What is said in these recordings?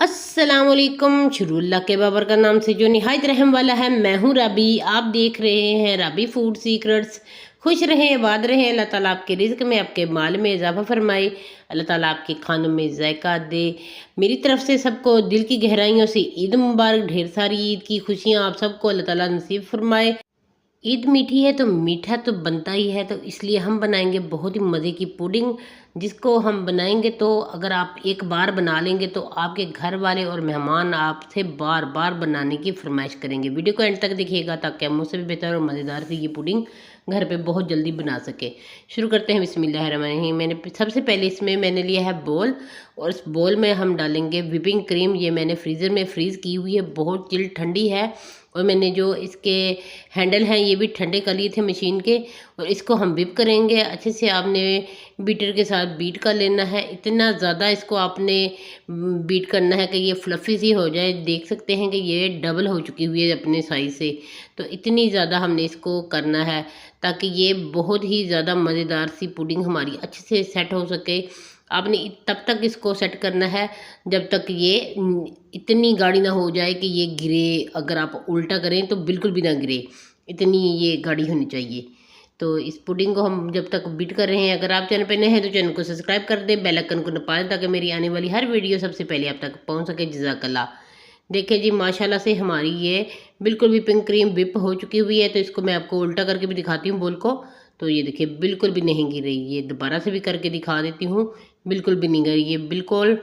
अस्सलाम वालेकुम। शुरुल्लाह के बाबर का नाम से जो निहायत रहम वाला है। मैं हूँ राबी, आप देख रहे हैं राबी फूड सीक्रेट्स। खुश रहें, आबाद रहें। अल्लाह ताला आपके रिज़्क में, आपके माल में इजाफा फरमाए। अल्लाह ताला आपके खानों में जायका दे। मेरी तरफ से सबको दिल की गहराइयों से ईद मुबारक। ढेर सारी ईद की खुशियाँ आप सबको अल्लाह ताला नसीब फरमाए। ईद मीठी है तो मीठा तो बनता ही है, तो इसलिए हम बनाएंगे बहुत ही मज़े की पुडिंग, जिसको हम बनाएंगे तो अगर आप एक बार बना लेंगे तो आपके घर वाले और मेहमान आपसे बार बार बनाने की फरमाइश करेंगे। वीडियो को एंड तक देखिएगा ताकि हम मुझसे भी बेहतर और मज़ेदार सी ये पुडिंग घर पे बहुत जल्दी बना सके। शुरू करते हैं। बिस्मिल्लाहिर्रहमानिर्रहीम। मैंने सबसे पहले इसमें मैंने लिया है बोल, और इस बोल में हम डालेंगे विपिंग क्रीम। ये मैंने फ्रीज़र में फ्रीज़ की हुई है, बहुत चिल ठंडी है। और मैंने जो इसके हैंडल हैं ये भी ठंडे कर लिए थे मशीन के, और इसको हम विप करेंगे अच्छे से। आपने बीटर के साथ बीट कर लेना है। इतना ज़्यादा इसको आपने बीट करना है कि ये फ्लफ़ी सी हो जाए। देख सकते हैं कि ये डबल हो चुकी हुई है अपने साइज़ से, तो इतनी ज़्यादा हमने इसको करना है ताकि ये बहुत ही ज़्यादा मज़ेदार सी पुडिंग हमारी अच्छे से सेट हो सके। आपने तब तक इसको सेट करना है जब तक ये इतनी गाढ़ी ना हो जाए कि ये गिरे। अगर आप उल्टा करें तो बिल्कुल भी ना गिरे, इतनी ये गाढ़ी होनी चाहिए। तो इस पुडिंग को हम जब तक बीट कर रहे हैं, अगर आप चैनल पे नए हैं तो चैनल को सब्सक्राइब कर दें, बेल आइकन को दबा दें ताकि मेरी आने वाली हर वीडियो सबसे पहले आप तक पहुंच सके। जज़ाकल्लाह। देखिए जी, माशाल्लाह से हमारी ये बिल्कुल विपिंग क्रीम विप हो चुकी हुई है। तो इसको मैं आपको उल्टा करके भी दिखाती हूँ बोल को। तो ये देखिए बिल्कुल भी नहीं गिर रही। ये दोबारा से भी करके दिखा देती हूँ, बिल्कुल भी नहीं गिर रही, ये बिल्कुल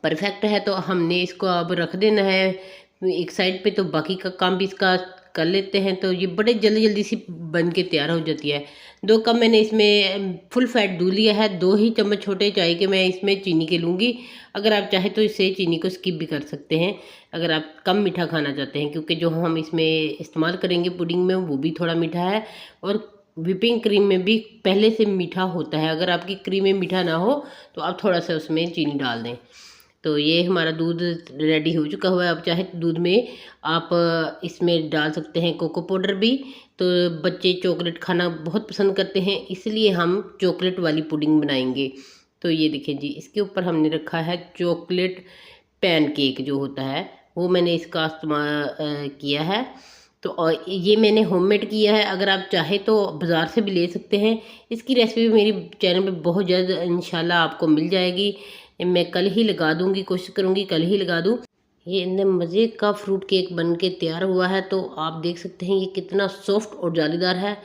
परफेक्ट है। तो हमने इसको अब रख देना है एक साइड पे, तो बाकी का काम भी इसका कर लेते हैं। तो ये बड़े जल्दी जल्दी सी बन के तैयार हो जाती है। 2 कप मैंने इसमें फुल फैट दूध लिया है। 2 ही चम्मच छोटे चाय के मैं इसमें चीनी के लूँगी। अगर आप चाहें तो इससे चीनी को स्किप भी कर सकते हैं अगर आप कम मीठा खाना चाहते हैं, क्योंकि जो हम इसमें इस्तेमाल करेंगे पुडिंग में वो भी थोड़ा मीठा है, और विपिंग क्रीम में भी पहले से मीठा होता है। अगर आपकी क्रीम में मीठा ना हो तो आप थोड़ा सा उसमें चीनी डाल दें। तो ये हमारा दूध रेडी हो चुका हुआ है। अब चाहे तो दूध में आप इसमें डाल सकते हैं कोको पाउडर भी। तो बच्चे चॉकलेट खाना बहुत पसंद करते हैं, इसलिए हम चॉकलेट वाली पुडिंग बनाएंगे। तो ये देखिए जी, इसके ऊपर हमने रखा है चॉकलेट पैन केक जो होता है, वो मैंने इसका इस्तेमाल किया है। तो और ये मैंने होममेड किया है। अगर आप चाहे तो बाज़ार से भी ले सकते हैं। इसकी रेसिपी मेरी चैनल पे बहुत जल्द इंशाल्लाह आपको मिल जाएगी। मैं कल ही लगा दूंगी, कोशिश करूंगी कल ही लगा दूं। ये इतने मज़े का फ्रूट केक बन के तैयार हुआ है। तो आप देख सकते हैं ये कितना सॉफ्ट और जालीदार है।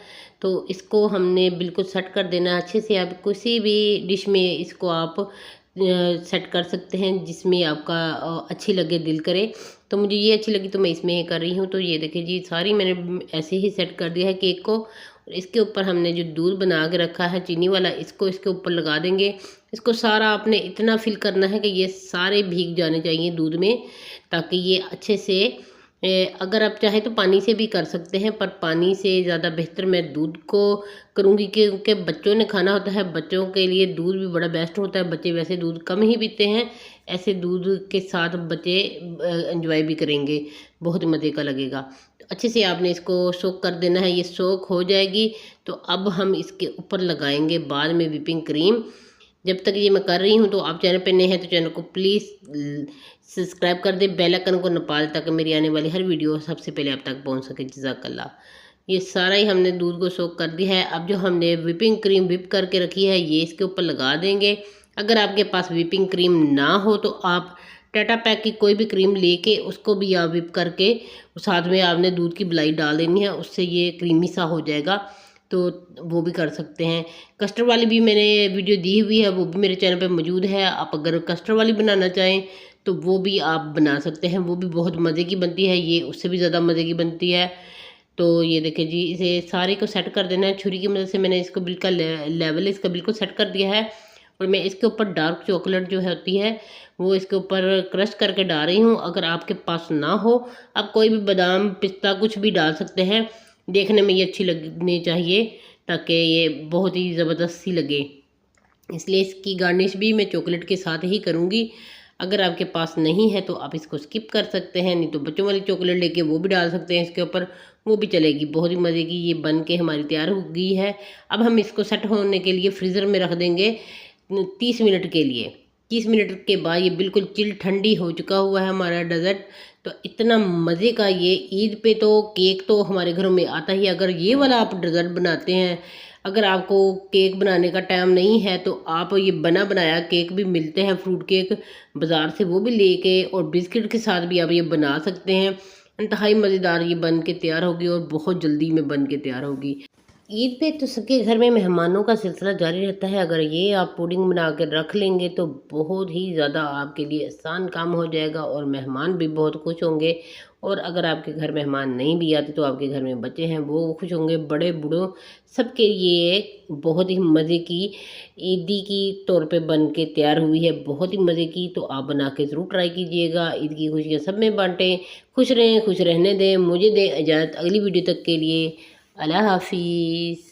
तो इसको हमने बिल्कुल सेट कर देना है अच्छे से। आप किसी भी डिश में इसको आप सेट कर सकते हैं जिसमें आपका अच्छी लगे, दिल करे। तो मुझे ये अच्छी लगी तो मैं इसमें कर रही हूँ। तो ये देखिए जी, सारी मैंने ऐसे ही सेट कर दिया है केक को। और इसके ऊपर हमने जो दूध बना के रखा है चीनी वाला, इसको इसके ऊपर लगा देंगे। इसको सारा आपने इतना फिल करना है कि ये सारे भीग जाने चाहिए दूध में, ताकि ये अच्छे से अगर आप चाहें तो पानी से भी कर सकते हैं, पर पानी से ज़्यादा बेहतर मैं दूध को करूँगी, क्योंकि बच्चों ने खाना होता है। बच्चों के लिए दूध भी बड़ा बेस्ट होता है। बच्चे वैसे दूध कम ही पीते हैं, ऐसे दूध के साथ बच्चे एंजॉय भी करेंगे, बहुत मज़े का लगेगा। तो अच्छे से आपने इसको सोक कर देना है। ये सोक हो जाएगी तो अब हम इसके ऊपर लगाएंगे बाद में विपिंग क्रीम। जब तक ये मैं कर रही हूँ तो आप चैनल पे नए हैं तो चैनल को प्लीज़ सब्सक्राइब कर दें, बेल आइकन को नपा दें ताकि मेरी आने वाली हर वीडियो सबसे पहले आप तक पहुँच सके। जज़ाकल्लाह। ये सारा ही हमने दूध को सोक कर दिया है। अब जो हमने विपिंग क्रीम विप करके रखी है ये इसके ऊपर लगा देंगे। अगर आपके पास विपिंग क्रीम ना हो तो आप टाटा पैक की कोई भी क्रीम लेके उसको भी आप विप करके साथ में आपने दूध की मलाई डाल देनी है, उससे ये क्रीमी सा हो जाएगा। तो वो भी कर सकते हैं। कस्टर्ड वाली भी मैंने वीडियो दी हुई है, वो भी मेरे चैनल पे मौजूद है। आप अगर कस्टर्ड वाली बनाना चाहें तो वो भी आप बना सकते हैं, वो भी बहुत मज़े की बनती है। ये उससे भी ज़्यादा मज़े की बनती है। तो ये देखिए जी, इसे सारे को सेट कर देना है। छुरी की मदद से मैंने इसको बिल्कुल लेवल इसका बिल्कुल सेट कर दिया है। और मैं इसके ऊपर डार्क चॉकलेट जो होती है वो इसके ऊपर क्रश करके डाल रही हूँ। अगर आपके पास ना हो, आप कोई भी बादाम पिस्ता कुछ भी डाल सकते हैं। देखने में ये अच्छी लगनी चाहिए ताकि ये बहुत ही ज़बरदस्त सी लगे, इसलिए इसकी गार्निश भी मैं चॉकलेट के साथ ही करूँगी। अगर आपके पास नहीं है तो आप इसको स्किप कर सकते हैं, नहीं तो बच्चों वाली चॉकलेट लेके वो भी डाल सकते हैं इसके ऊपर, वो भी चलेगी। बहुत ही मज़े की ये बन के हमारी तैयार हो गई है। अब हम इसको सेट होने के लिए फ्रीज़र में रख देंगे 30 मिनट के लिए। 30 मिनट के बाद ये बिल्कुल चिल ठंडी हो चुका हुआ है हमारा डेज़र्ट। तो इतना मज़े का ये ईद पे तो केक तो हमारे घरों में आता ही। अगर ये वाला आप डेज़र्ट बनाते हैं, अगर आपको केक बनाने का टाइम नहीं है तो आप ये बना बनाया केक भी मिलते हैं, फ्रूट केक बाज़ार से, वो भी लेके और बिस्किट के साथ भी आप ये बना सकते हैं। इंतहाई मज़ेदार ये बन के तैयार होगी और बहुत जल्दी में बन के तैयार होगी। ईद पे तो सबके घर में मेहमानों का सिलसिला जारी रहता है। अगर ये आप पुडिंग बना कर रख लेंगे तो बहुत ही ज़्यादा आपके लिए आसान काम हो जाएगा और मेहमान भी बहुत खुश होंगे। और अगर आपके घर मेहमान नहीं भी आते तो आपके घर में बच्चे हैं वो खुश होंगे, बड़े बूढ़ों सबके लिए बहुत ही मज़े की ईदी की तौर पे बन के तैयार हुई है, बहुत ही मज़े की। तो आप बना के ज़रूर ट्राई कीजिएगा। ईद की खुशियाँ सब में बांटें, खुश रहें, खुश रहने दें। मुझे दें इजाज़त अगली वीडियो तक के लिए। अल्लाह हाफिज़।